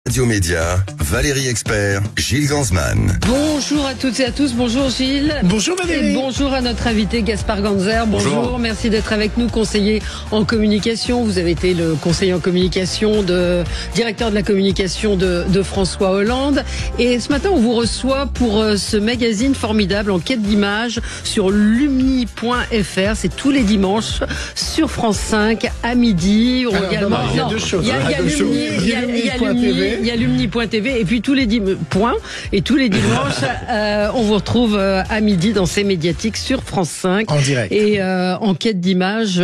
Radio Média, Valérie Expert, Gilles Gansman. Bonjour à toutes et à tous, bonjour Gilles. Bonjour Valérie. Et bonjour à notre invité Gaspard Ganzer. Bonjour, merci d'être avec nous, conseiller en communication. Vous avez été le conseiller en communication, directeur de la communication de François Hollande. Et ce matin, on vous reçoit pour ce magazine formidable en quête d'images sur lumni.fr. C'est tous les dimanches sur France 5 à midi. Il y a deux choses. Il y a lumni.tv et puis tous les dimanches, on vous retrouve à midi dans ces médiatiques sur France 5. En direct. Et en quête d'images,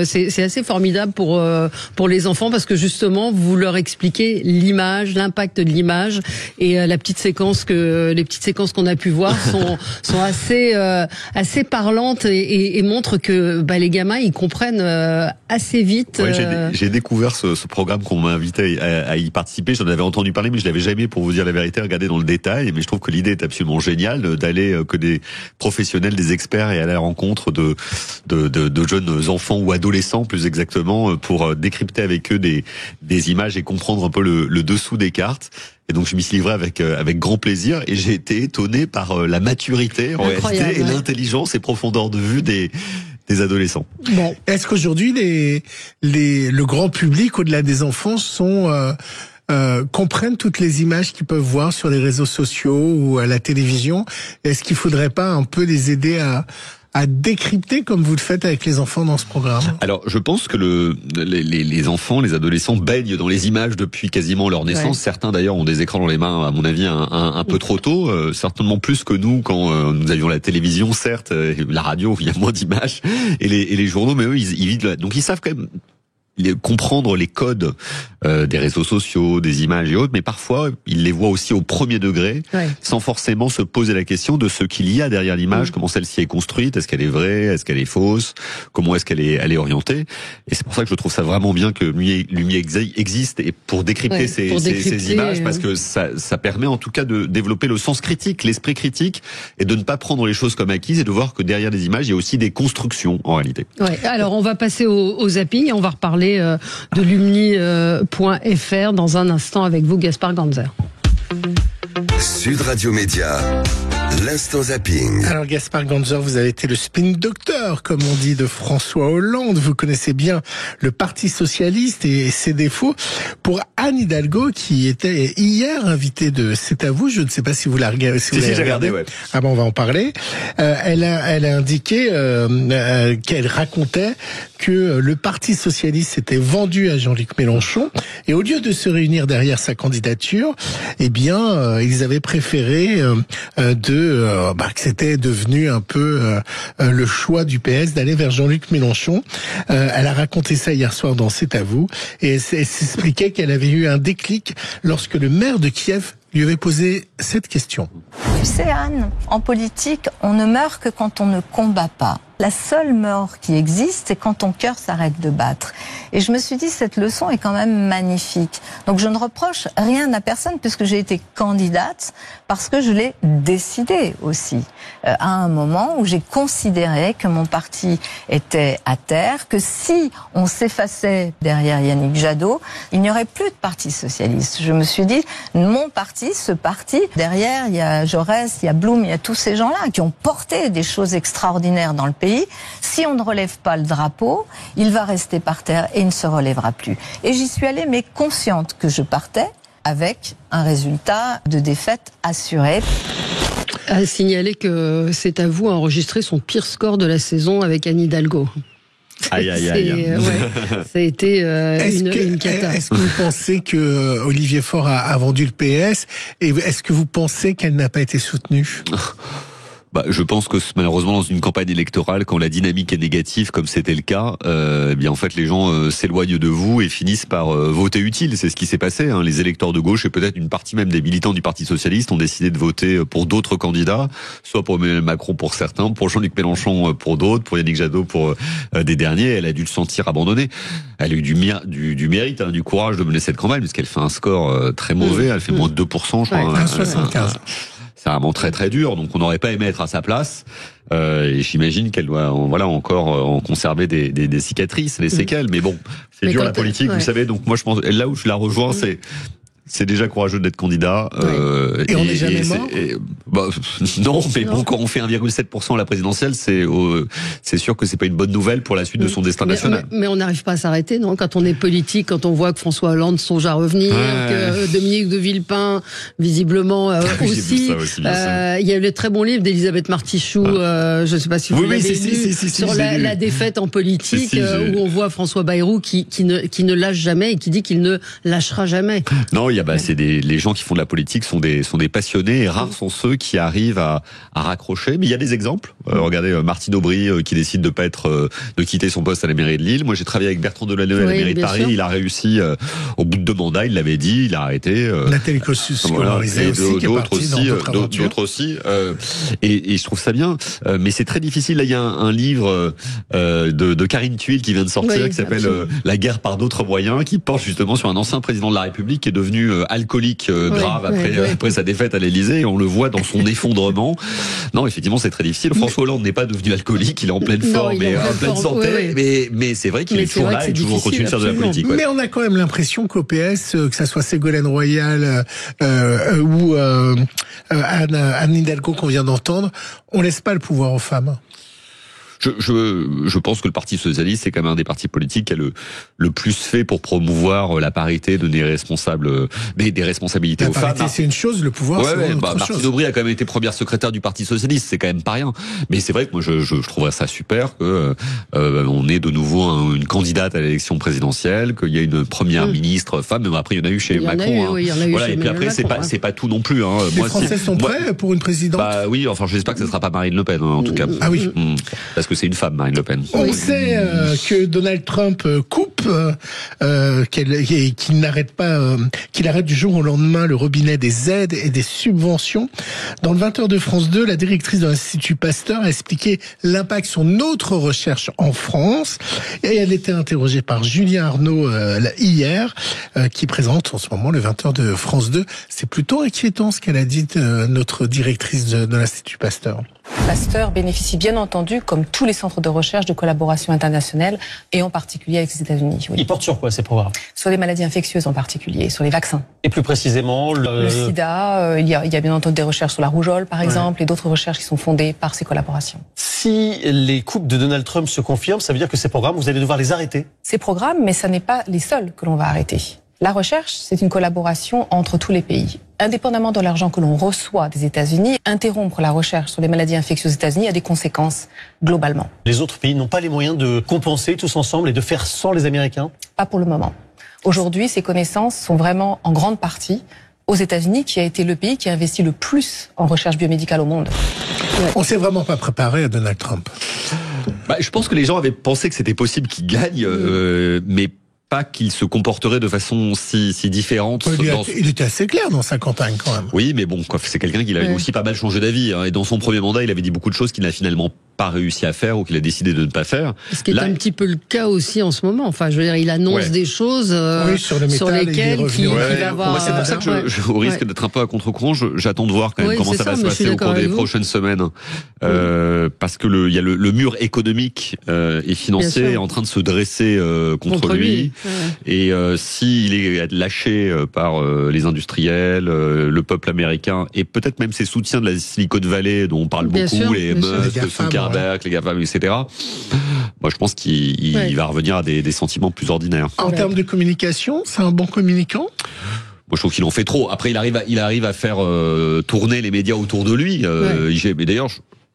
c'est assez formidable pour les enfants parce que justement, vous leur expliquez l'image, l'impact de l'image et les petites séquences qu'on a pu voir sont assez parlantes et montrent que les gamins, ils comprennent assez vite. Ouais, j'ai découvert ce programme qu'on m'a invité à y participer. J'en avais entendu parler, mais je l'avais jamais, pour vous dire la vérité, regardé dans le détail. Mais je trouve que l'idée est absolument géniale d'aller que des professionnels, des experts et à la rencontre de jeunes enfants ou adolescents, plus exactement, pour décrypter avec eux des images et comprendre un peu le dessous des cartes. Et donc je m'y suis livré avec grand plaisir et j'ai été étonné par la maturité en réalité et l'intelligence et profondeur de vue des adolescents. Bon. Est-ce qu'aujourd'hui le grand public au-delà des enfants comprennent toutes les images qu'ils peuvent voir sur les réseaux sociaux ou à la télévision? Est-ce qu'il faudrait pas un peu les aider à décrypter comme vous le faites avec les enfants dans ce programme? Alors, je pense que les enfants, les adolescents baignent dans les images depuis quasiment leur naissance. Ouais. Certains d'ailleurs ont des écrans dans les mains, à mon avis, un peu trop tôt, certainement plus que nous quand nous avions la télévision, certes, la radio, il y a moins d'images, et les journaux, mais eux, ils vivent donc ils savent quand même comprendre les codes des réseaux sociaux, des images et autres, mais parfois ils les voient aussi au premier degré, sans forcément se poser la question de ce qu'il y a derrière l'image, comment celle-ci est construite, est-ce qu'elle est vraie, est-ce qu'elle est fausse, comment est-ce qu'elle est orientée. Et c'est pour ça que je trouve ça vraiment bien que Lumière existe et pour décrypter ces images, parce que ça permet en tout cas de développer le sens critique, l'esprit critique, et de ne pas prendre les choses comme acquises et de voir que derrière les images il y a aussi des constructions en réalité. Ouais. Alors on va passer au zapping et on va reparler de lumni.fr dans un instant avec vous, Gaspard Ganzer. Sud Radio Média, l'instant zapping. Alors Gaspard Ganzer, vous avez été le spin doctor, comme on dit, de François Hollande. Vous connaissez bien le Parti Socialiste et ses défauts. Pour Anne Hidalgo, qui était hier invitée de C'est à vous, je ne sais pas si vous la regardez. Si, j'ai regardé, ouais. Ah bon, on va en parler. Elle a indiqué qu'elle racontait que le Parti Socialiste s'était vendu à Jean-Luc Mélenchon et au lieu de se réunir derrière sa candidature, eh bien, ils avaient préféré que c'était devenu un peu le choix du PS d'aller vers Jean-Luc Mélenchon. Elle a raconté ça hier soir dans C'est à vous et elle s'expliquait qu'elle avait eu un déclic lorsque le maire de Kiev lui avait posé cette question. Tu sais Anne, en politique, on ne meurt que quand on ne combat pas. La seule mort qui existe, c'est quand ton cœur s'arrête de battre. Et je me suis dit, cette leçon est quand même magnifique. Donc je ne reproche rien à personne puisque j'ai été candidate parce que je l'ai décidé aussi. À un moment où j'ai considéré que mon parti était à terre, que si on s'effaçait derrière Yannick Jadot, il n'y aurait plus de parti socialiste. Je me suis dit, mon parti, ce parti, derrière il y a Jaurès, il y a Blum, il y a tous ces gens-là qui ont porté des choses extraordinaires dans le pays. Si on ne relève pas le drapeau, il va rester par terre et il ne se relèvera plus. Et j'y suis allée, mais consciente que je partais avec un résultat de défaite assuré. À signaler que C'est à vous a enregistré son pire score de la saison avec Anne Hidalgo. Aïe. Ça a été une cata. Est-ce que vous pensez que Olivier Faure a vendu le PS et est-ce que vous pensez qu'elle n'a pas été soutenue? Je pense que malheureusement dans une campagne électorale, quand la dynamique est négative, comme c'était le cas, bien en fait les gens s'éloignent de vous et finissent par voter utile. C'est ce qui s'est passé. Les électeurs de gauche et peut-être une partie même des militants du Parti Socialiste ont décidé de voter pour d'autres candidats, soit pour Emmanuel Macron pour certains, pour Jean-Luc Mélenchon pour d'autres, pour Yannick Jadot pour des derniers. Elle a dû le sentir abandonné. Elle a eu du mérite, du courage de mener cette campagne, parce qu'elle fait un score très mauvais. Elle fait moins de 2%, je crois. 75. C'est vraiment très très dur, donc on n'aurait pas aimé être à sa place. Et j'imagine qu'elle doit, encore en conserver des cicatrices, des séquelles. Mais bon, c'est dur la politique, vous savez. Donc moi, je pense, là où je la rejoins, c'est déjà courageux d'être candidat. Et on n'est jamais mort. Non, mais bon, quand on fait 1,7% à la présidentielle, c'est sûr que c'est pas une bonne nouvelle pour la suite de son destin national. Mais on n'arrive pas à s'arrêter, non? Quand on est politique, quand on voit que François Hollande songe à revenir, que Dominique de Villepin, visiblement aussi. Il y a eu le très bon livre d'Elisabeth Martichoux, je ne sais pas si vous l'avez lu, sur la défaite en politique, où on voit François Bayrou qui ne lâche jamais et qui dit qu'il ne lâchera jamais. Non, les gens qui font de la politique sont des passionnés, et rares sont ceux qui arrivent à raccrocher. Mais il y a des exemples. Regardez Martine Aubry qui décide de quitter son poste à la mairie de Lille. Moi, j'ai travaillé avec Bertrand Delanoë à la mairie de Paris. Sûr. Il a réussi au bout de 2 mandats. Il l'avait dit. Il a arrêté. Nathalie Kosciusko-Morizet aussi, qui est partie dans d'autres aussi. Et je trouve ça bien. Mais c'est très difficile. Là, il y a un livre de Karine Thuil qui vient de sortir, qui s'appelle La guerre par d'autres moyens, qui porte justement sur un ancien président de la République qui est devenu alcoolique grave après sa défaite à l'Élysée, et on le voit dans son effondrement. Non, effectivement, c'est très difficile. François Hollande n'est pas devenu alcoolique, il est en pleine forme et en pleine santé, mais c'est vrai qu'il est toujours là et toujours continue de faire de la politique. Mais on a quand même l'impression qu'au PS, que ça soit Ségolène Royal ou Anne Hidalgo qu'on vient d'entendre, on laisse pas le pouvoir aux femmes. Je pense que le Parti socialiste c'est quand même un des partis politiques qui a le plus fait pour promouvoir la parité, donner des responsabilités aux femmes. La parité c'est une chose, le pouvoir c'est autre chose. Martine Aubry a quand même été première secrétaire du Parti socialiste, c'est quand même pas rien. Mais c'est vrai que moi je trouverais ça super que on ait de nouveau une candidate à l'élection présidentielle, qu'il y ait une première ministre femme. Mais après il y en a eu chez Macron. Et puis après c'est pas tout non plus. Les Français sont prêts pour une présidente. Bah oui, enfin j'espère que ce sera pas Marine Le Pen en tout cas. Ah oui. Parce que c'est une femme, Marine Le Pen. On sait que Donald Trump coupe, qu'il n'arrête pas, qu'il arrête du jour au lendemain le robinet des aides et des subventions. Dans le 20h de France 2, la directrice de l'Institut Pasteur a expliqué l'impact sur notre recherche en France. Et elle était interrogée par Julien Arnaud hier, qui présente en ce moment le 20h de France 2. C'est plutôt inquiétant ce qu'elle a dit notre directrice de l'Institut Pasteur. Pasteur bénéficie bien entendu, comme tous les centres de recherche, de collaboration internationale, et en particulier avec les États-Unis. Oui. Ils portent sur quoi ces programmes? Sur les maladies infectieuses en particulier, sur les vaccins. Et plus précisément le sida, il y a bien entendu des recherches sur la rougeole par exemple, et d'autres recherches qui sont fondées par ces collaborations. Si les coupes de Donald Trump se confirment, ça veut dire que ces programmes, vous allez devoir les arrêter? Ces programmes, mais ça n'est pas les seuls que l'on va arrêter. La recherche, c'est une collaboration entre tous les pays. Indépendamment de l'argent que l'on reçoit des États-Unis, interrompre la recherche sur les maladies infectieuses aux États-Unis a des conséquences globalement. Les autres pays n'ont pas les moyens de compenser tous ensemble et de faire sans les Américains? Pas pour le moment. Aujourd'hui, ces connaissances sont vraiment en grande partie aux États-Unis, qui a été le pays qui a investi le plus en recherche biomédicale au monde. On s'est vraiment pas préparé à Donald Trump. Je pense que les gens avaient pensé que c'était possible qu'il gagne, mais pas qu'il se comporterait de façon si différente. Il était assez clair dans sa campagne quand même. Oui, mais bon, c'est quelqu'un qui a aussi pas mal changé d'avis. Et dans son premier mandat, il avait dit beaucoup de choses qu'il n'a finalement pas réussi à faire ou qu'il a décidé de ne pas faire. Ce qui est un petit peu le cas aussi en ce moment. Enfin, je veux dire, il annonce des choses sur lesquelles il va avoir... c'est pour ça que au risque d'être un peu à contre-courant, j'attends de voir quand même comment ça va se passer au cours des prochaines semaines. Parce que il y a le mur économique et financier est en train de se dresser contre lui. Et s'il est lâché par les industriels, le peuple américain et peut-être même ses soutiens de la Silicon Valley dont on parle beaucoup, les Musk, Zuckerberg, les GAFAM, etc. Moi, je pense qu'il va revenir à des sentiments plus ordinaires. En termes de communication, c'est un bon communicant? Moi, je trouve qu'il en fait trop. Après, il arrive à faire tourner les médias autour de lui. Mais d'ailleurs,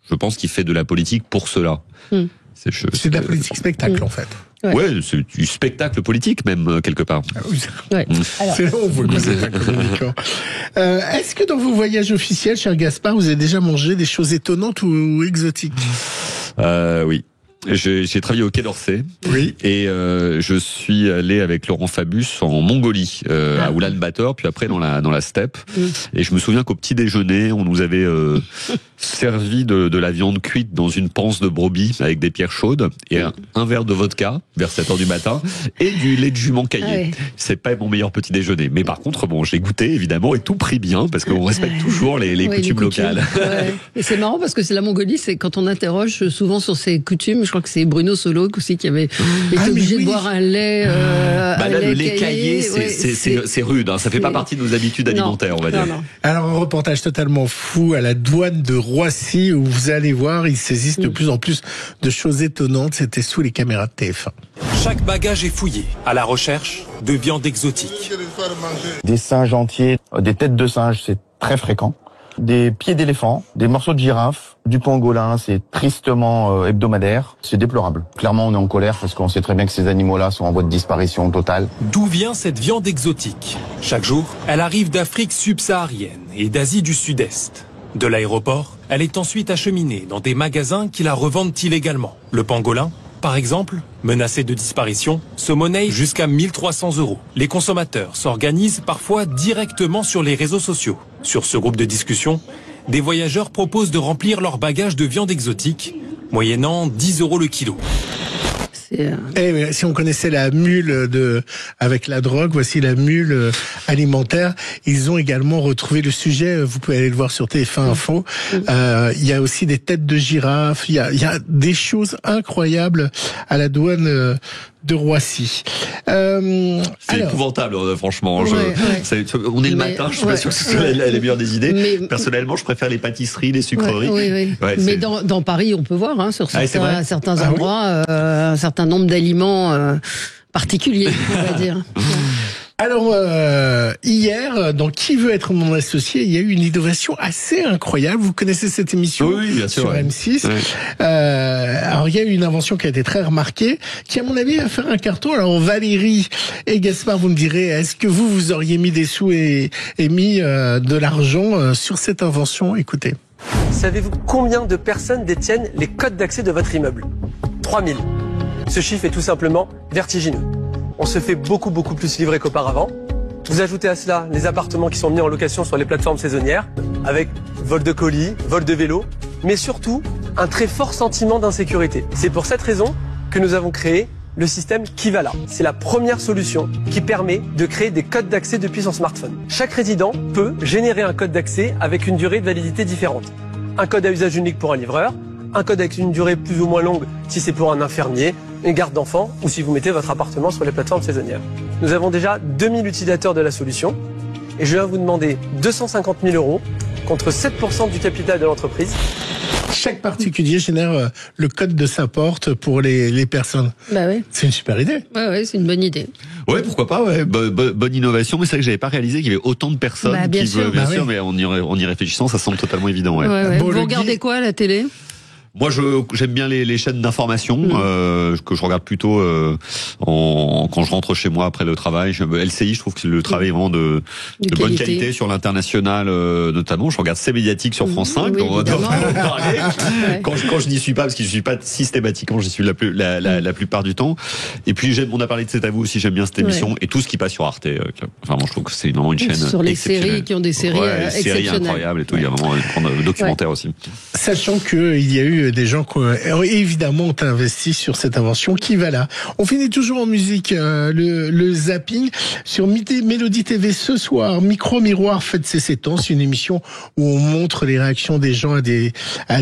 je pense qu'il fait de la politique pour cela. C'est de la politique spectacle, en fait. Ouais, c'est du spectacle politique même quelque part. C'est là où on voit que c'est un communicant. Est-ce que dans vos voyages officiels, cher Gaspard, vous avez déjà mangé des choses étonnantes ou exotiques? Oui. J'ai travaillé au Quai d'Orsay. Oui. Et je suis allé avec Laurent Fabius en Mongolie, à Oulan-Bator, puis après dans la steppe. Et je me souviens qu'au petit déjeuner, on nous avait servi de la viande cuite dans une panse de brebis avec des pierres chaudes et un verre de vodka vers 7h du matin et du lait de jument caillé. C'est pas mon meilleur petit déjeuner. Mais par contre, bon, j'ai goûté évidemment et tout pris bien parce qu'on respecte toujours les coutumes locales. Et c'est marrant parce que c'est la Mongolie, c'est quand on interroge souvent sur ses coutumes, je crois que c'est Bruno Solo aussi qui avait été obligé de boire un lait. Le lait caillé, c'est rude. Hein. Ça fait pas partie de nos habitudes alimentaires, on va dire. Non. Alors un reportage totalement fou à la douane de Roissy où vous allez voir, ils saisissent de plus en plus de choses étonnantes. C'était sous les caméras de TF1. Chaque bagage est fouillé à la recherche de viande exotique. Des singes entiers, des têtes de singes, c'est très fréquent. Des pieds d'éléphant, des morceaux de girafe, du pangolin, c'est tristement hebdomadaire. C'est déplorable. Clairement, on est en colère parce qu'on sait très bien que ces animaux-là sont en voie de disparition totale. D'où vient cette viande exotique? Chaque jour, elle arrive d'Afrique subsaharienne et d'Asie du Sud-Est. De l'aéroport, elle est ensuite acheminée dans des magasins qui la revendent illégalement. Le pangolin, par exemple, menacé de disparition, se monnaie jusqu'à 1 300 €. Les consommateurs s'organisent parfois directement sur les réseaux sociaux. Sur ce groupe de discussion, des voyageurs proposent de remplir leur bagage de viande exotique, moyennant 10 € le kilo. Et si on connaissait la mule avec la drogue, voici la mule alimentaire. Ils ont également retrouvé le sujet. Vous pouvez aller le voir sur TF1 Info. Il y a aussi des têtes de girafe. Il y a des choses incroyables à la douane de Roissy. C'est épouvantable, franchement. On est le matin, je suis pas sûr que ce soit la meilleure des idées. Personnellement, je préfère les pâtisseries, les sucreries. Mais dans Paris, on peut voir sur certains endroits un certain nombre d'aliments particuliers, on va dire. Alors, hier, dans Qui veut être mon associé, il y a eu une innovation assez incroyable. Vous connaissez cette émission bien sûr, sur M6. Alors, il y a eu une invention qui a été très remarquée, qui, à mon avis, va faire un carton. Alors, Valérie et Gaspard, vous me direz, est-ce que vous auriez mis des sous et mis de l'argent sur cette invention? Écoutez. Savez-vous combien de personnes détiennent les codes d'accès de votre immeuble? 3000. Ce chiffre est tout simplement vertigineux. On se fait beaucoup plus livrer qu'auparavant. Vous ajoutez à cela les appartements qui sont mis en location sur les plateformes saisonnières, avec vol de colis, vol de vélos, mais surtout un très fort sentiment d'insécurité. C'est pour cette raison que nous avons créé le système Kivala. C'est la première solution qui permet de créer des codes d'accès depuis son smartphone. Chaque résident peut générer un code d'accès avec une durée de validité différente. Un code à usage unique pour un livreur, un code avec une durée plus ou moins longue si c'est pour un infirmier, une garde d'enfants ou si vous mettez votre appartement sur les plateformes saisonnières. Nous avons déjà 2000 utilisateurs de la solution et je viens vous demander 250 000 € contre 7% du capital de l'entreprise. Chaque particulier génère le code de sa porte pour les personnes. C'est une super idée. C'est une bonne idée. Ouais, pourquoi pas, bonne innovation, mais c'est vrai que j'avais pas réalisé qu'il y avait autant de personnes bien sûr, mais en y réfléchissant, ça semble totalement évident. Vous regardez quoi à la télé? Moi, j'aime bien les chaînes d'information que je regarde plutôt quand je rentre chez moi après le travail. LCI, je trouve que le travail est vraiment de bonne qualité sur l'international, notamment. Je regarde C'est médiatique sur France 5. Dont on va parler. Quand je n'y suis pas, parce que je suis pas systématiquement, j'y suis la plupart du temps. Et puis on a parlé de C'est à vous aussi. J'aime bien cette émission et tout ce qui passe sur Arte. Vraiment, je trouve que c'est vraiment une chaîne sur les séries qui ont des séries séries incroyables et tout. Il y a vraiment un documentaire aussi. Sachant que il y a eu des gens qui évidemment ont investi sur cette invention Kivala. On finit toujours en musique, le zapping sur Mélodie TV ce soir. Micro Miroir fête ses 7 ans. C'est une émission où on montre les réactions des gens à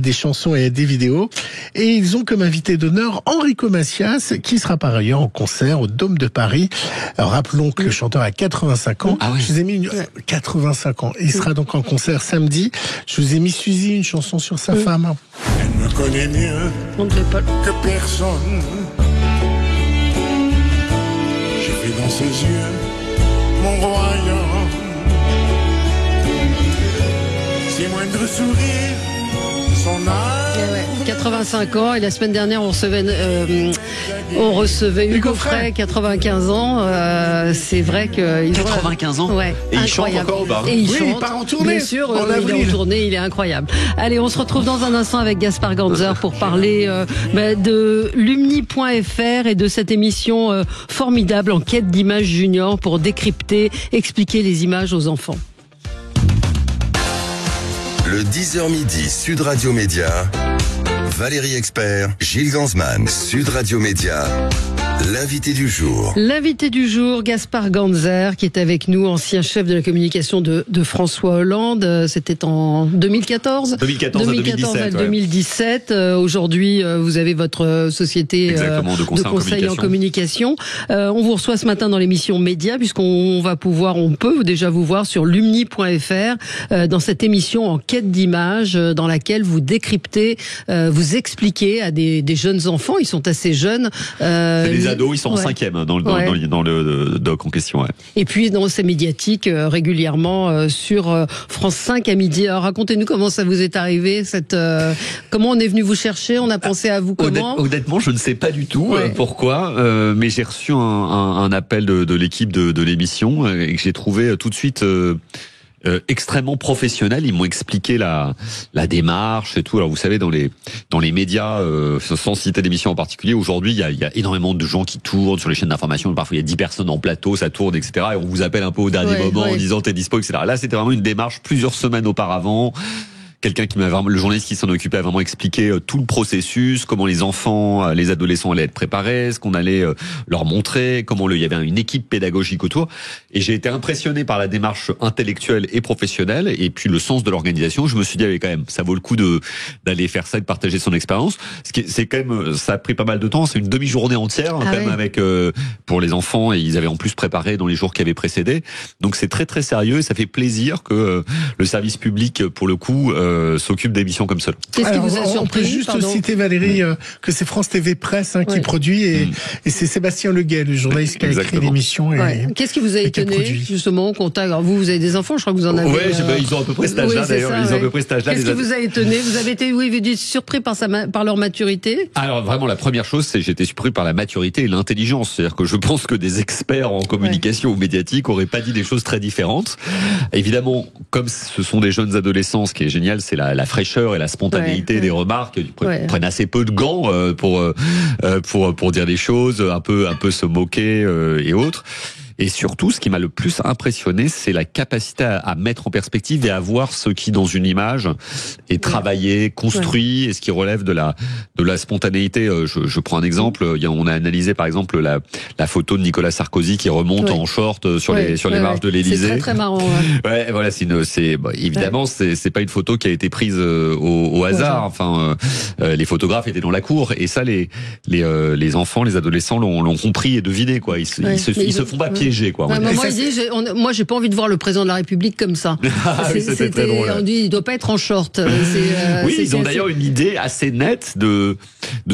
des chansons et à des vidéos. Et ils ont comme invité d'honneur Enrico Macias, qui sera par ailleurs en concert au Dôme de Paris. Alors, rappelons que le chanteur a 85 ans. Je vous ai mis 85 ans. Il sera donc en concert samedi. Je vous ai mis Suzy, une chanson sur sa femme. Elle me connaît mieux que personne. J'ai vu dans ses yeux mon royaume. Ses moindres sourires, son âge. 85 ans, et la semaine dernière on recevait Hugo Frey, 95 ans. C'est vrai que 95 ans. Ouais, et il chante encore ou pas? Et il chante. Il part en tournée. Bien sûr, il est en tournée, il est incroyable. Allez, on se retrouve dans un instant avec Gaspard Ganzer pour parler de Lumni.fr et de cette émission formidable Enquête d'images junior pour décrypter, expliquer les images aux enfants. Le 10h midi Sud Radio Média, Valérie Expert, Gilles Gansman, Sud Radio Média, L'invité du jour. L'invité du jour, Gaspard Ganzer, qui est avec nous, ancien chef de la communication de François Hollande. C'était en 2014 à 2017. Aujourd'hui, vous avez votre société de conseil en communication. On vous reçoit ce matin dans l'émission Média, puisqu'on peut déjà vous voir sur lumni.fr dans cette émission en quête d'images, dans laquelle vous décryptez, vous expliquez à des jeunes enfants, ils sont assez jeunes. Les ados, ils sont en 5e dans le doc en question. Ouais. Et puis dans ces médiatiques régulièrement sur France 5 à midi. Alors, racontez-nous comment ça vous est arrivé, comment on est venu vous chercher, on a pensé à vous comment? Honnêtement, je ne sais pas du tout pourquoi, mais j'ai reçu un appel de l'équipe de l'émission et que j'ai trouvé tout de suite extrêmement professionnel. Ils m'ont expliqué la démarche et tout. Alors vous savez, dans les médias, sans citer d'émissions en particulier, aujourd'hui il y a énormément de gens qui tournent sur les chaînes d'information. Parfois il y a 10 personnes en plateau, ça tourne, etc. Et on vous appelle un peu au dernier moment en disant t'es dispo, etc. Là c'était vraiment une démarche plusieurs semaines auparavant. Quelqu'un le journaliste qui s'en occupait a vraiment expliqué tout le processus, comment les enfants, les adolescents allaient être préparés, ce qu'on allait leur montrer, comment il y avait une équipe pédagogique autour. Et j'ai été impressionné par la démarche intellectuelle et professionnelle, et puis le sens de l'organisation. Je me suis dit, quand même, ça vaut le coup d'aller faire ça et de partager son expérience. C'est quand même, ça a pris pas mal de temps. C'est une demi-journée entière, quand même, avec pour les enfants, et ils avaient en plus préparé dans les jours qui avaient précédé. Donc c'est très très sérieux, et ça fait plaisir que le service public, pour le coup, s'occupe d'émissions comme ça. Qu'est-ce qui vous a surpris? On peut juste citer, Valérie, que c'est France TV Presse qui produit, et c'est Sébastien Leguet, le journaliste qui a écrit l'émission. Qu'est-ce qui vous a étonné, justement, au contact? Alors vous avez des enfants, je crois que vous en avez. Ils ont à peu près cet âge-là, d'ailleurs. Ils ont à peu près cet âge-là. Qu'est-ce qui vous a étonné? Vous avez été, vous dites, surpris par leur maturité? Alors vraiment, la première chose, c'est que j'étais surpris par la maturité et l'intelligence. C'est-à-dire que je pense que des experts en communication ou médiatique auraient pas dit des choses très différentes. Évidemment, comme ce sont des jeunes adolescents, ce qui est génial, c'est la fraîcheur et la spontanéité des remarques. Ils prennent assez peu de gants pour dire des choses, un peu se moquer et autres. Et surtout, ce qui m'a le plus impressionné, c'est la capacité à mettre en perspective et à voir ce qui, dans une image, est travaillé, construit, et ce qui relève de la spontanéité. Je prends un exemple. On a analysé, par exemple, la photo de Nicolas Sarkozy qui remonte en short sur les marches de l'Élysée. C'est très marrant. Voilà, évidemment, c'est pas une photo qui a été prise au hasard. Enfin, les photographes étaient dans la cour, et ça, les enfants, les adolescents l'ont compris et deviné, quoi. Ils se font pas piéger. Moi, j'ai pas envie de voir le président de la République comme ça. C'était très drôle. On dit, il doit pas être en short. Ils ont d'ailleurs une idée assez nette de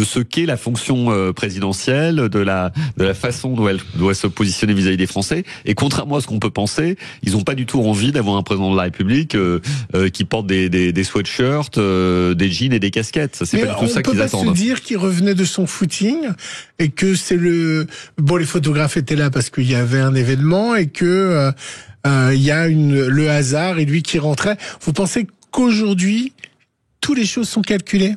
ce qu'est la fonction présidentielle, de la façon dont elle doit se positionner vis-à-vis des Français. Et contrairement à ce qu'on peut penser, ils ont pas du tout envie d'avoir un président de la République qui porte des sweatshirts, des jeans et des casquettes. Ça, c'est pas du tout ça qu'ils attendent. On peut pas se dire qu'il revenait de son footing et que c'est les photographes étaient là parce qu'il y avait un événement et que il y a le hasard et lui qui rentrait. Vous pensez qu'aujourd'hui toutes les choses sont calculées?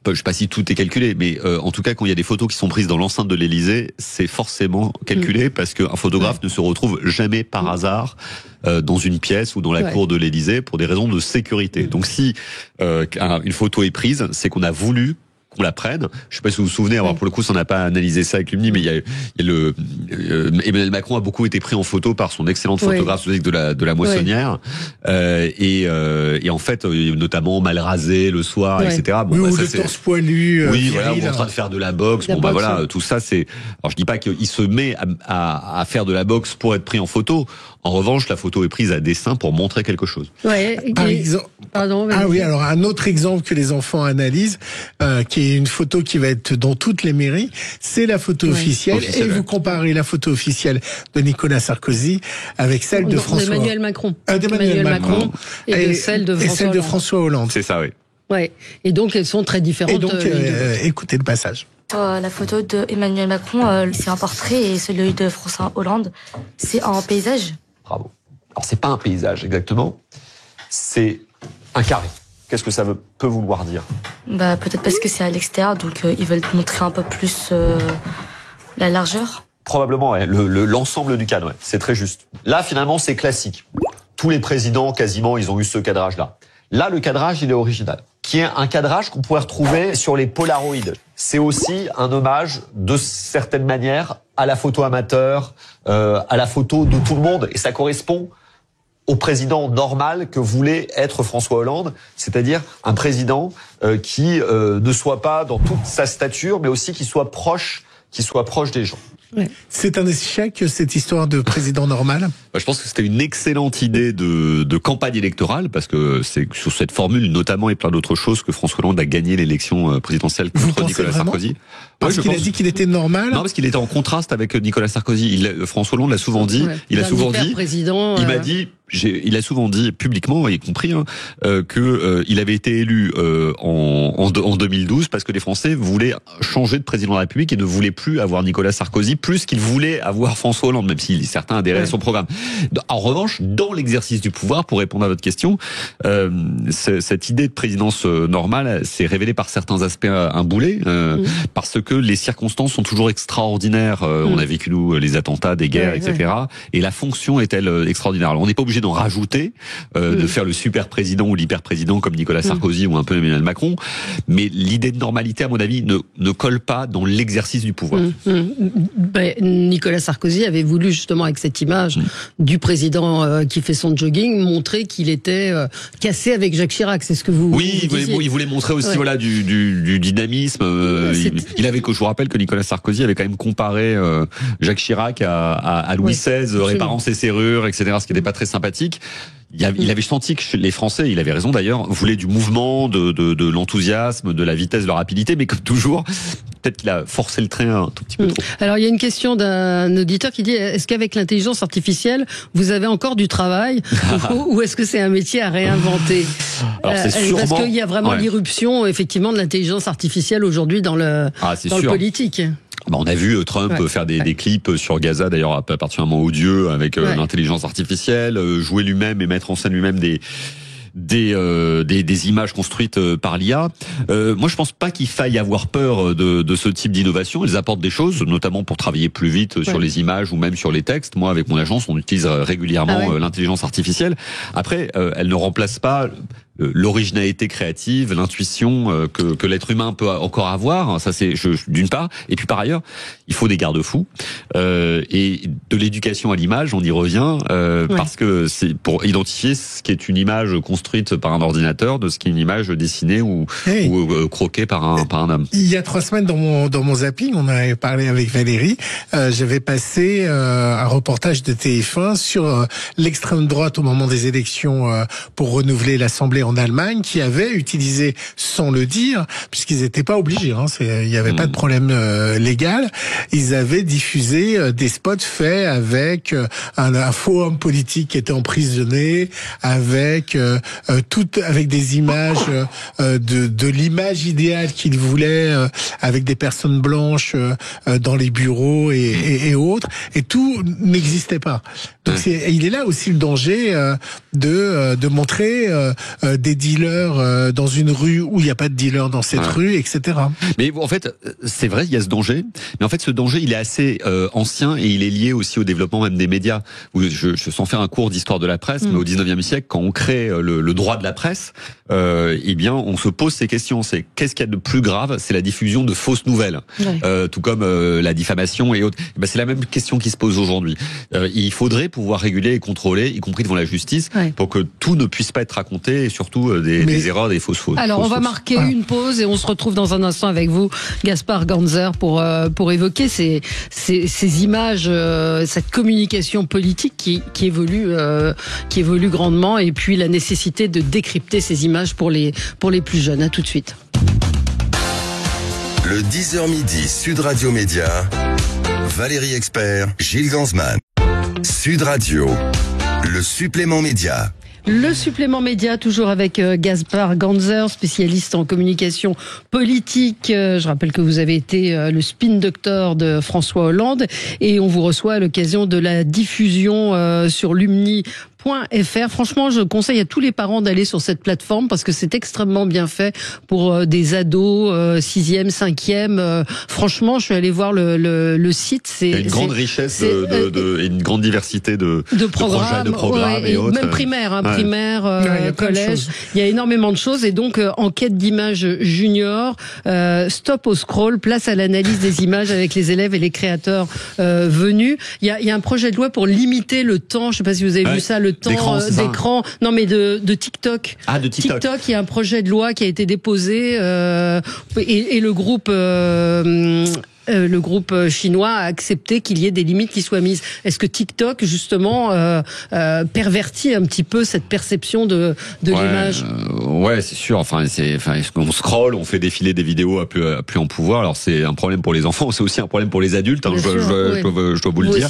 Je sais pas si tout est calculé, mais en tout cas, quand il y a des photos qui sont prises dans l'enceinte de l'Élysée, c'est forcément calculé parce qu'un photographe ne se retrouve jamais par hasard dans une pièce ou dans la cour de l'Élysée pour des raisons de sécurité. Donc si une photo est prise, c'est qu'on a voulu qu'on la prenne. Je sais pas si vous vous souvenez, alors pour le coup, on n'a pas analysé ça avec l'UMNI, mais il y a Emmanuel Macron a beaucoup été pris en photo par son excellente photographe de la Moissonnière, et en fait, notamment mal rasé le soir, etc. Ou le torse poilu. En train de faire de la boxe. Tout ça, c'est. Alors je dis pas qu'il se met à faire de la boxe pour être pris en photo. En revanche, la photo est prise à dessein pour montrer quelque chose. Par exemple. Alors un autre exemple que les enfants analysent, qui est une photo qui va être dans toutes les mairies, c'est la photo officielle. Et vous comparez la photo officielle de Nicolas Sarkozy avec celle de d'Emmanuel Macron. D'Emmanuel Macron. Et celle de François Hollande. C'est ça, oui. Ouais. Et donc elles sont très différentes. Et donc écoutez le passage. La photo de Emmanuel Macron, c'est un portrait, et celui de François Hollande, c'est un paysage. Bravo. Alors c'est pas un paysage exactement, c'est un carré. Qu'est-ce que ça peut vouloir dire? Peut-être parce que c'est à l'extérieur, donc ils veulent montrer un peu plus la largeur. Probablement, l'ensemble du cadre, c'est très juste. Là, finalement, c'est classique. Tous les présidents, quasiment, ils ont eu ce cadrage-là. Là, le cadrage, il est original. qui est un cadrage qu'on pourrait retrouver sur les Polaroids. C'est aussi un hommage, de certaine manière, à la photo amateur, à la photo de tout le monde. Et ça correspond au président normal que voulait être François Hollande, c'est-à-dire un président qui ne soit pas dans toute sa stature, mais aussi qui soit proche des gens. Ouais. C'est un échec, cette histoire de président normal? Je pense que c'était une excellente idée de campagne électorale, parce que c'est sur cette formule, notamment, et plein d'autres choses, que François Hollande a gagné l'élection présidentielle contre Nicolas Sarkozy. Parce qu'il a dit qu'il était normal? Non, parce qu'il était en contraste avec Nicolas Sarkozy. François Hollande l'a souvent dit. Ouais. Il a souvent dit. Il m'a dit. Il a souvent dit publiquement, y compris, que il avait été élu en 2012 parce que les Français voulaient changer de président de la République et ne voulaient plus avoir Nicolas Sarkozy, plus qu'ils voulaient avoir François Hollande, même si certains adhéraient à son programme. En revanche, dans l'exercice du pouvoir, pour répondre à votre question, cette idée de présidence normale s'est révélée par certains aspects un boulet, parce que les circonstances sont toujours extraordinaires. On a vécu, nous, les attentats, des guerres, etc. Et la fonction est-elle extraordinaire. Alors, on n'est pas obligé d'en rajouter, de faire le super président ou l'hyper président comme Nicolas Sarkozy ou un peu Emmanuel Macron, mais l'idée de normalité, à mon avis, ne colle pas dans l'exercice du pouvoir. Nicolas Sarkozy avait voulu justement, avec cette image du président qui fait son jogging, montrer qu'il était cassé avec Jacques Chirac. C'est ce que vous disiez. Il voulait montrer aussi du dynamisme. Je vous rappelle que Nicolas Sarkozy avait quand même comparé Jacques Chirac à Louis XVI, réparant ses serrures, etc., ce qui n'était pas très sympathique. Il avait senti que les Français, il avait raison d'ailleurs, voulaient du mouvement, de l'enthousiasme, de la vitesse, de la rapidité, mais comme toujours, peut-être qu'il a forcé le train un tout petit peu trop. Alors il y a une question d'un auditeur qui dit, est-ce qu'avec l'intelligence artificielle, vous avez encore du travail ou est-ce que c'est un métier à réinventer? Alors c'est sûrement... Parce qu'il y a vraiment l'irruption effectivement de l'intelligence artificielle aujourd'hui dans le politique. On a vu Trump faire des clips sur Gaza, d'ailleurs particulièrement odieux, avec l'intelligence artificielle, jouer lui-même et mettre en scène lui-même des images construites par l'IA. Moi, je pense pas qu'il faille avoir peur de ce type d'innovation. Elles apportent des choses, notamment pour travailler plus vite sur les images ou même sur les textes. Moi, avec mon agence, on utilise régulièrement l'intelligence artificielle. Après, elle ne remplace pas l'originalité créative, l'intuition que l'être humain peut encore avoir. Ça, c'est d'une part. Et puis par ailleurs, il faut des garde-fous et de l'éducation à l'image. On y revient parce que c'est pour identifier ce qui est une image construite par un ordinateur de ce qui est une image dessinée ou croquée par un homme. Il y a 3 semaines dans mon zapping, on avait parlé avec Valérie. J'avais passé un reportage de TF1 sur l'extrême droite au moment des élections pour renouveler l'Assemblée en Allemagne, qui avait utilisé, sans le dire, puisqu'ils n'étaient pas obligés, il n'y avait pas de problème légal, ils avaient diffusé des spots faits avec un faux homme politique qui était emprisonné, avec des images de l'image idéale qu'ils voulaient, avec des personnes blanches dans les bureaux et autres, et tout n'existait pas. Donc il est là aussi le danger de montrer des dealers dans une rue où il n'y a pas de dealers dans cette rue, etc. Mais en fait, c'est vrai, il y a ce danger. Mais en fait, ce danger, il est assez ancien et il est lié aussi au développement même des médias. Sans faire un cours d'histoire de la presse, mais au 19e siècle, quand on crée le droit de la presse, eh bien, on se pose ces questions. C'est qu'est-ce qu'il y a de plus grave? C'est la diffusion de fausses nouvelles, tout comme la diffamation et autres. C'est la même question qui se pose aujourd'hui. Il faudrait pouvoir réguler et contrôler, y compris devant la justice, pour que tout ne puisse pas être raconté et surtout des erreurs, des fausses fautes. Alors on va marquer une pause et on se retrouve dans un instant avec vous, Gaspard Ganzer, pour évoquer ces images, cette communication politique qui évolue grandement, et puis la nécessité de décrypter ces images pour les plus jeunes. À tout de suite. Le 10h midi, Sud Radio Média, Valérie Expert, Gilles Gansman. Sud Radio, le supplément média. Le supplément média, toujours avec Gaspard Ganzer, spécialiste en communication politique. Je rappelle que vous avez été le spin doctor de François Hollande, et on vous reçoit à l'occasion de la diffusion sur Lumni Franchement, je conseille à tous les parents d'aller sur cette plateforme parce que c'est extrêmement bien fait pour des ados 6e, 5e. Franchement, je suis allée voir le site. Il y a une grande richesse et une grande diversité de programmes, et autres. Même primaire, collège. Il y a énormément de choses et donc enquête d'images junior, stop au scroll, place à l'analyse des images avec les élèves et les créateurs venus. Il y a un projet de loi pour limiter le temps. Je sais pas si vous avez vu ça, le temps d'écran. Non, mais de TikTok. Ah, de TikTok. Il y a un projet de loi qui a été déposé et le groupe chinois a accepté qu'il y ait des limites qui soient mises. Est-ce que TikTok, justement, pervertit un petit peu cette perception de l'image? Ouais, c'est sûr. Enfin, on scrolle, on fait défiler des vidéos à plus en pouvoir. Alors, c'est un problème pour les enfants, c'est aussi un problème pour les adultes. Hein, je dois vous le dire.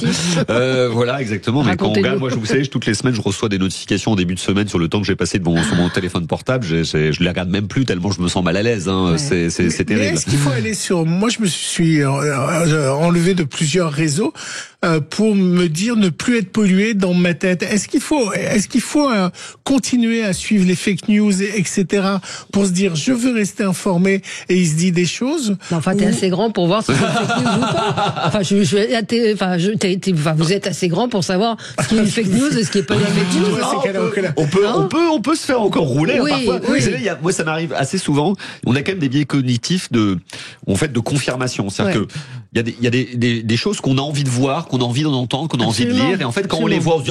Voilà, exactement. Mais quand on regarde, moi, vous savez, toutes les semaines, je reçois des notifications en début de semaine sur le temps que j'ai passé sur mon téléphone portable. Je les regarde même plus tellement je me sens mal à l'aise. Hein. C'est terrible. Mais est-ce qu'il faut aller sur... Moi, je me suis enlevé de plusieurs réseaux pour me dire ne plus être pollué dans ma tête. Est-ce qu'il faut continuer à suivre les fake news, etc. pour se dire je veux rester informé et il se dit des choses? Enfin, t'es assez grand pour voir si c'est fake news ou pas. Enfin, vous êtes assez grand pour savoir ce qui est une fake news et ce qui est pas une fake news. On peut se faire encore rouler. Oui, parfois. oui. Vous savez, moi, ça m'arrive assez souvent. On a quand même des biais cognitifs de confirmation. C'est-à-dire que il y a des choses qu'on a envie de voir, qu'on a envie d'en entendre, qu'on a envie de lire, et en fait quand on les voit on se dit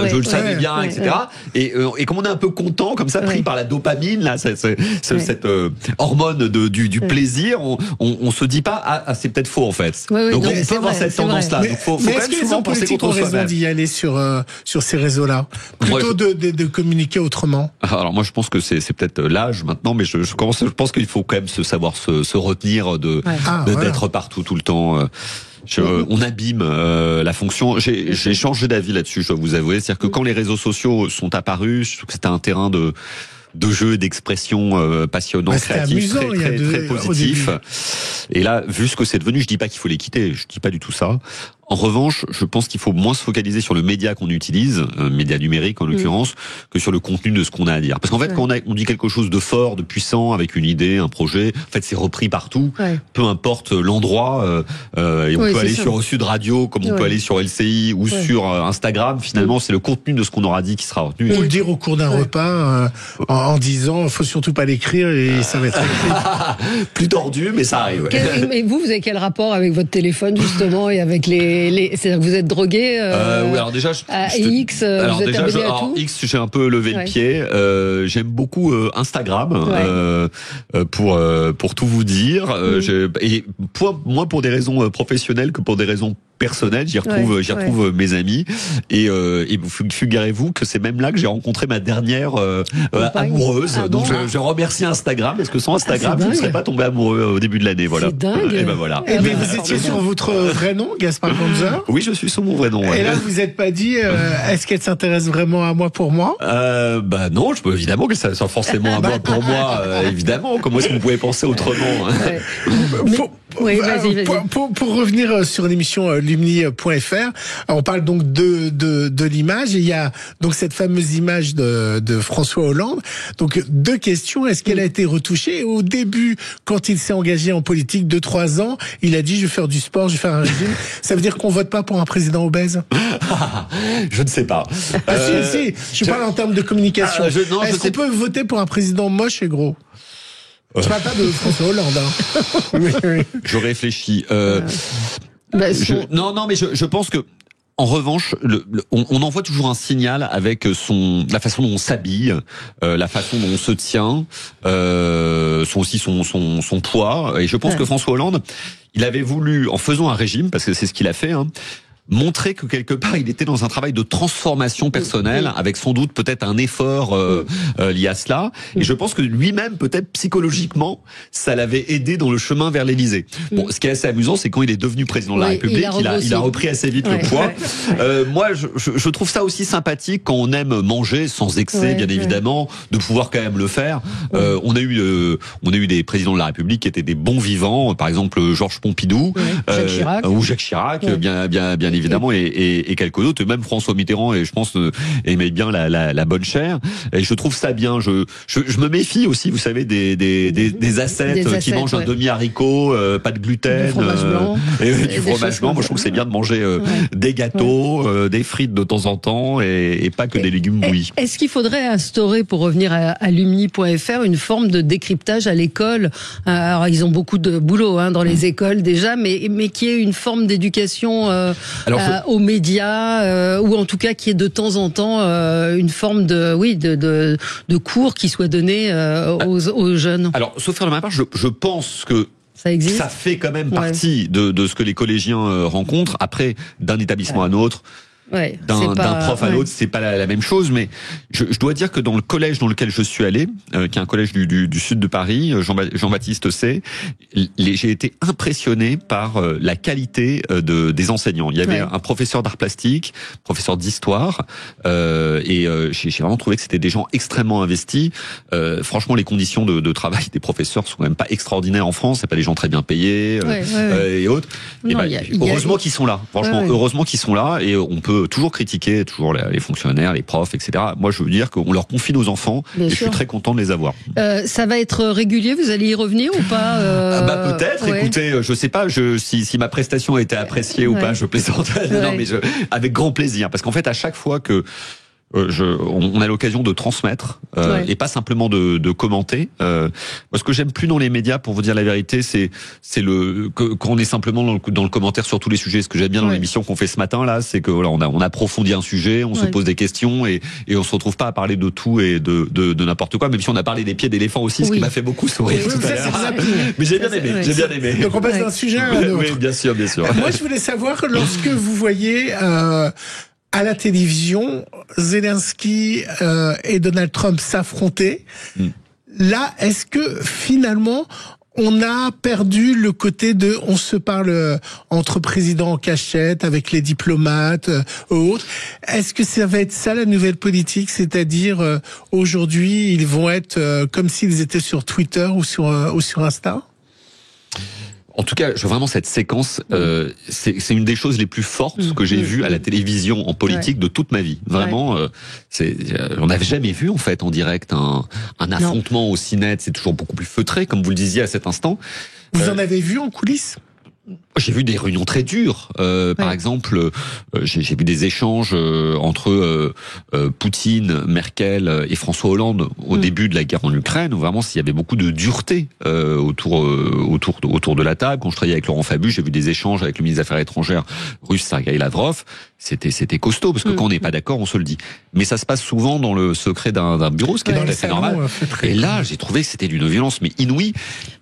je le savais bien, etc. Et comme on est un peu content comme ça, pris par la dopamine là, cette hormone du plaisir, on se dit pas c'est peut-être faux en fait. Donc on peut avoir cette tendance là. Donc faut quand même souvent penser contre soi-même. Raison d'y aller sur ces réseaux-là plutôt de communiquer autrement? Alors moi je pense que c'est peut-être l'âge maintenant, mais je pense qu'il faut quand même savoir se retenir d'être partout tout le temps. On abîme la fonction. J'ai changé d'avis là-dessus, je dois vous avouer. C'est-à-dire que quand les réseaux sociaux sont apparus, je trouve que c'était un terrain de jeu, d'expression passionnant, créatif, très positif. Et là, vu ce que c'est devenu, je dis pas qu'il faut les quitter, je dis pas du tout ça. En revanche, je pense qu'il faut moins se focaliser sur le média qu'on utilise, média numérique en l'occurrence, que sur le contenu de ce qu'on a à dire. Parce qu'en fait, quand on dit quelque chose de fort, de puissant, avec une idée, un projet, en fait, c'est repris partout. Peu importe l'endroit, et on peut aller sur Sud Radio, comme on peut aller sur LCI ou sur Instagram. Finalement, c'est le contenu de ce qu'on aura dit qui sera retenu. Ou le dire au cours d'un repas, en disant, faut surtout pas l'écrire et ça va être plus tordu, mais ça arrive. Mais vous avez quel rapport avec votre téléphone justement et avec c'est-à-dire que vous êtes drogué oui, alors déjà, à X, vous êtes abonné à tout? X, j'ai un peu levé le pied. J'aime beaucoup Instagram pour tout vous dire. Et moi pour des raisons professionnelles que pour des raisons personnelles, j'y retrouve mes amis et figurez-vous que c'est même là que j'ai rencontré ma dernière amoureuse. Donc je remercie Instagram parce que sans Instagram je ne serais pas tombé amoureux au début de l'année. Voilà. C'est dingue. Et ben voilà. Mais vous étiez sur votre vrai nom, Gaspard Ganzer? Oui, je suis sur mon vrai nom. Et là, vous n'êtes pas dit, est-ce qu'elle s'intéresse vraiment à moi pour moi? Non, je peux évidemment que ça soit forcément à moi pour moi, évidemment. Comment est-ce que vous pouvez penser autrement? Pour revenir sur l'émission Lumni.fr, on parle donc de l'image, et il y a donc cette fameuse image de François Hollande. Donc 2 questions, est-ce qu'elle a été retouchée? Au début, quand il s'est engagé en politique, 2-3 ans, il a dit je vais faire du sport, je vais faire un régime. Ça veut dire qu'on vote pas pour un président obèse? Je ne sais pas. Si, je parle en termes de communication. Est-ce qu'on peut voter pour un président moche et gros? Je parle pas de François Hollande. Je réfléchis. Non, mais je pense que, en revanche, on envoie toujours un signal avec la façon dont on s'habille, la façon dont on se tient, son poids. Et je pense que François Hollande, il avait voulu, en faisant un régime, parce que c'est ce qu'il a fait, montrer que quelque part il était dans un travail de transformation personnelle, avec sans doute peut-être un effort lié à cela. Et je pense que lui-même, peut-être psychologiquement, ça l'avait aidé dans le chemin vers l'Élysée. Bon, ce qui est assez amusant, c'est quand il est devenu président de la République, il a repris assez vite le poids. Moi, je trouve ça aussi sympathique quand on aime manger sans excès, bien évidemment, de pouvoir quand même le faire. On a eu des présidents de la République qui étaient des bons vivants, par exemple Georges Pompidou, Jacques Chirac. ou Jacques Chirac, bien évidemment, et quelques autres, même François Mitterrand, et je pense aimait bien la bonne chair. Et je trouve ça bien. Je me méfie aussi, vous savez, des ascètes qui mangent un demi-haricot, pas de gluten, du fromage blanc, du fromage blanc. Moi, je trouve que c'est bien de manger des gâteaux, des frites de temps en temps, et pas que des légumes bouillis. Est-ce qu'il faudrait instaurer, pour revenir à lumni.fr, une forme de décryptage à l'école? Alors, ils ont beaucoup de boulot dans les écoles déjà, mais qui est une forme d'éducation aux médias, ou en tout cas qui est de temps en temps une forme de cours qui soit donné aux jeunes. Alors, sauf faire de ma part, je pense que ça fait quand même partie de ce que les collégiens rencontrent. Après, d'un établissement à un autre, d'un prof à l'autre, c'est pas la même chose, mais je dois dire que dans le collège dans lequel je suis allé, qui est un collège du sud de Paris, Jean-Baptiste Say, j'ai été impressionné par la qualité des enseignants. Il y avait un professeur d'art plastique, professeur d'histoire, et j'ai vraiment trouvé que c'était des gens extrêmement investis. Franchement, les conditions de travail des professeurs sont quand même pas extraordinaires en France. C'est pas des gens très bien payés et autres. Heureusement qu'ils sont là. Franchement, heureusement qu'ils sont là, et on peut toujours critiquer les fonctionnaires, les profs, etc. Moi, je veux dire qu'on leur confie nos enfants, et je suis très content de les avoir. Ça va être régulier, vous allez y revenir ou pas peut-être, écoutez, je sais pas si ma prestation a été appréciée ou pas, je plaisante. Non, mais avec grand plaisir, parce qu'en fait, à chaque fois que on a l'occasion de transmettre et pas simplement de commenter. Moi, ce que j'aime plus dans les médias, pour vous dire la vérité, c'est quand on est simplement dans le commentaire sur tous les sujets. Ce que j'aime bien dans l'émission qu'on fait ce matin là, c'est que voilà, on approfondit un sujet, on se pose des questions, et on se retrouve pas à parler de tout et de n'importe quoi. Même si on a parlé des pieds d'éléphant aussi, ce qui m'a fait beaucoup sourire tout à l'heure. Mais j'ai bien aimé. Donc on passe d'un sujet à un autre. Oui, bien sûr. Moi, je voulais savoir, lorsque vous voyez à la télévision, Zelensky et Donald Trump s'affronter. Là, est-ce que finalement, on a perdu le côté de on se parle entre présidents en cachette, avec les diplomates, autres. Est-ce que ça va être ça la nouvelle politique, c'est-à-dire aujourd'hui, ils vont être comme s'ils étaient sur Twitter ou sur Insta? En tout cas, vraiment cette séquence, c'est une des choses les plus fortes que j'ai vues à la télévision en politique de toute ma vie. Vraiment, on n'avait jamais vu en fait en direct un affrontement aussi net. C'est toujours beaucoup plus feutré, comme vous le disiez à cet instant. Vous en avez vu en coulisses? J'ai vu des réunions très dures. Par exemple, j'ai vu des échanges entre Poutine, Merkel et François Hollande au début de la guerre en Ukraine, où vraiment il y avait beaucoup de dureté autour de la table. Quand je travaillais avec Laurent Fabius, j'ai vu des échanges avec le ministre des Affaires étrangères russe Sergueï Lavrov. C'était costaud, parce que quand on n'est pas d'accord, on se le dit. Mais ça se passe souvent dans le secret d'un bureau, ce qui est tout à fait normal. Et là, j'ai trouvé que c'était d'une violence mais inouïe.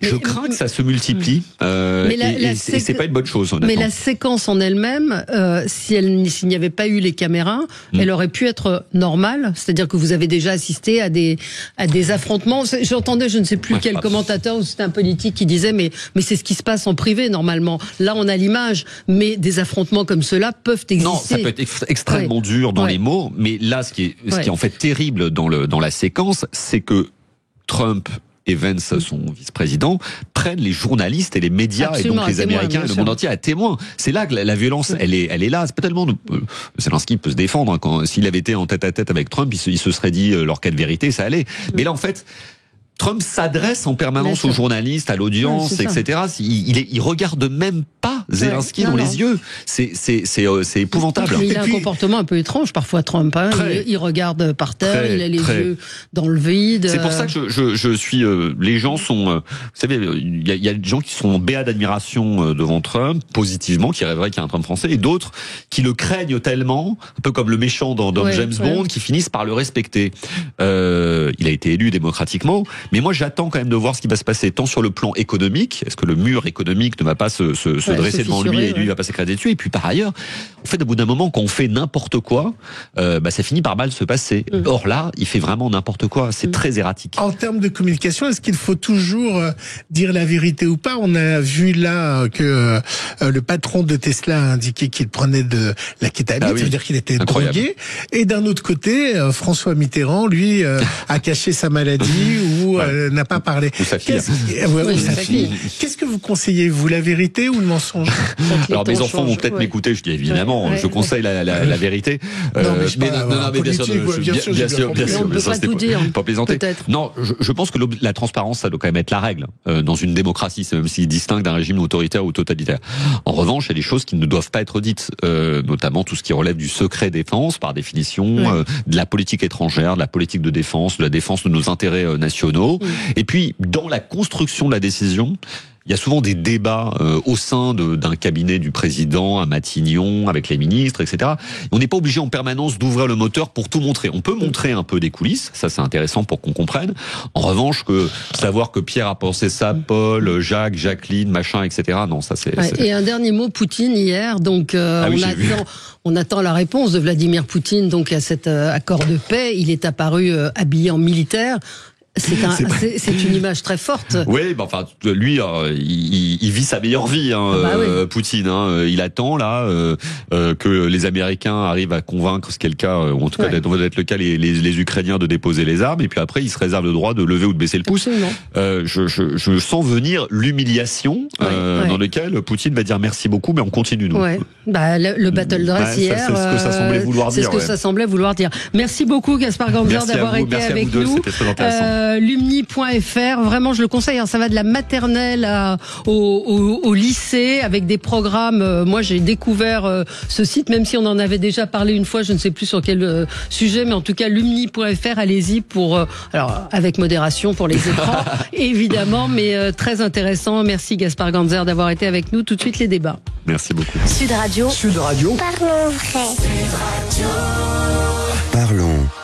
Je crains que ça se multiplie. Et c'est pas une bonne chose, honnêtement. Mais la séquence en elle-même, s'il n'y avait pas eu les caméras, elle aurait pu être normale. C'est-à-dire que vous avez déjà assisté à des affrontements. J'entendais, je ne sais plus quel commentateur, ou c'était un politique qui disait, mais c'est ce qui se passe en privé, normalement. Là, on a l'image, mais des affrontements comme ceux-là peuvent exister. Non, ça peut être extrêmement dur dans les mots, mais là, ce qui est en fait terrible dans la séquence, c'est que Trump et Vance, son vice-président, prennent les journalistes et les médias, et donc les Américains et le monde entier à témoin. C'est là que la violence, elle est là. C'est pas tellement Zelensky peut se défendre, hein, s'il avait été en tête-à-tête avec Trump, il se serait dit leur cas de vérité, ça allait. Mais là, en fait, Trump s'adresse en permanence aux journalistes, à l'audience, etc. Il regarde même pas Zelensky dans les yeux. C'est épouvantable. Il a un comportement un peu étrange parfois, Trump. Hein. Il regarde par terre, il a les yeux dans le vide. C'est pour ça que je suis. Les gens sont. Vous savez, il y a des gens qui sont béats d'admiration devant Trump, positivement, qui rêveraient qu'il y a un Trump français, et d'autres qui le craignent tellement, un peu comme le méchant dans James Bond, qui finissent par le respecter. Il a été élu démocratiquement. Mais moi, j'attends quand même de voir ce qui va se passer, tant sur le plan économique, est-ce que le mur économique ne va pas se dresser devant lui, et lui va pas s'écraser dessus, et puis par ailleurs, en fait, au bout d'un moment, quand on fait n'importe quoi, ça finit par mal se passer. Or là, il fait vraiment n'importe quoi, c'est très erratique. En termes de communication, est-ce qu'il faut toujours dire la vérité ou pas? On a vu là que le patron de Tesla a indiqué qu'il prenait de la kétamine, ça veut dire qu'il était drogué, et d'un autre côté, François Mitterrand, lui, a caché sa maladie, ou époux n'a pas parlé. Ou sa fille. Qu'est-ce que vous conseillez, vous, la vérité ou le mensonge? Alors mes enfants vont peut-être m'écouter, je dis évidemment, je conseille la vérité. Non, mais bien sûr, ça c'était pas plaisanter. Non, je pense que la transparence, ça doit quand même être la règle dans une démocratie, c'est même s'il distingue d'un régime autoritaire ou totalitaire. En revanche, il y a des choses qui ne doivent pas être dites, notamment tout ce qui relève du secret défense, par définition, de la politique étrangère, de la politique de défense, de la défense de nos intérêts nationaux. Et puis, dans la construction de la décision, il y a souvent des débats au sein d'un cabinet du président à Matignon, avec les ministres, etc. On n'est pas obligé en permanence d'ouvrir le moteur pour tout montrer. On peut montrer un peu des coulisses, ça c'est intéressant pour qu'on comprenne. En revanche, savoir que Pierre a pensé ça, Paul, Jacques, Jacqueline, machin, etc. Non, ça c'est... Et un dernier mot, Poutine hier, donc on attend la réponse de Vladimir Poutine donc à cet accord de paix. Il est apparu habillé en militaire. C'est une image très forte. Oui, enfin, lui, il vit sa meilleure vie, Poutine. Il attend là que les Américains arrivent à convaincre, ce qui est le cas, ou en tout cas doit être le cas, les Ukrainiens de déposer les armes, et puis après, il se réserve le droit de lever ou de baisser le pouce. Je sens venir l'humiliation dans lequel Poutine va dire merci beaucoup, mais on continue. Nous. Le battle dress hier, c'est ce que ça semblait vouloir dire. C'est ce que ça semblait vouloir dire. Merci beaucoup, Gaspard Ganzer, d'avoir été avec nous. C'était très intéressant. Lumni.fr, vraiment je le conseille, ça va de la maternelle au lycée avec des programmes. Moi j'ai découvert ce site, même si on en avait déjà parlé une fois, je ne sais plus sur quel sujet, mais en tout cas Lumni.fr, allez-y pour alors avec modération pour les écrans évidemment, mais très intéressant. Merci Gaspard Ganzer d'avoir été avec nous. Tout de suite les débats. Merci beaucoup. Sud Radio. Sud Radio. Parlons vrai. Parlons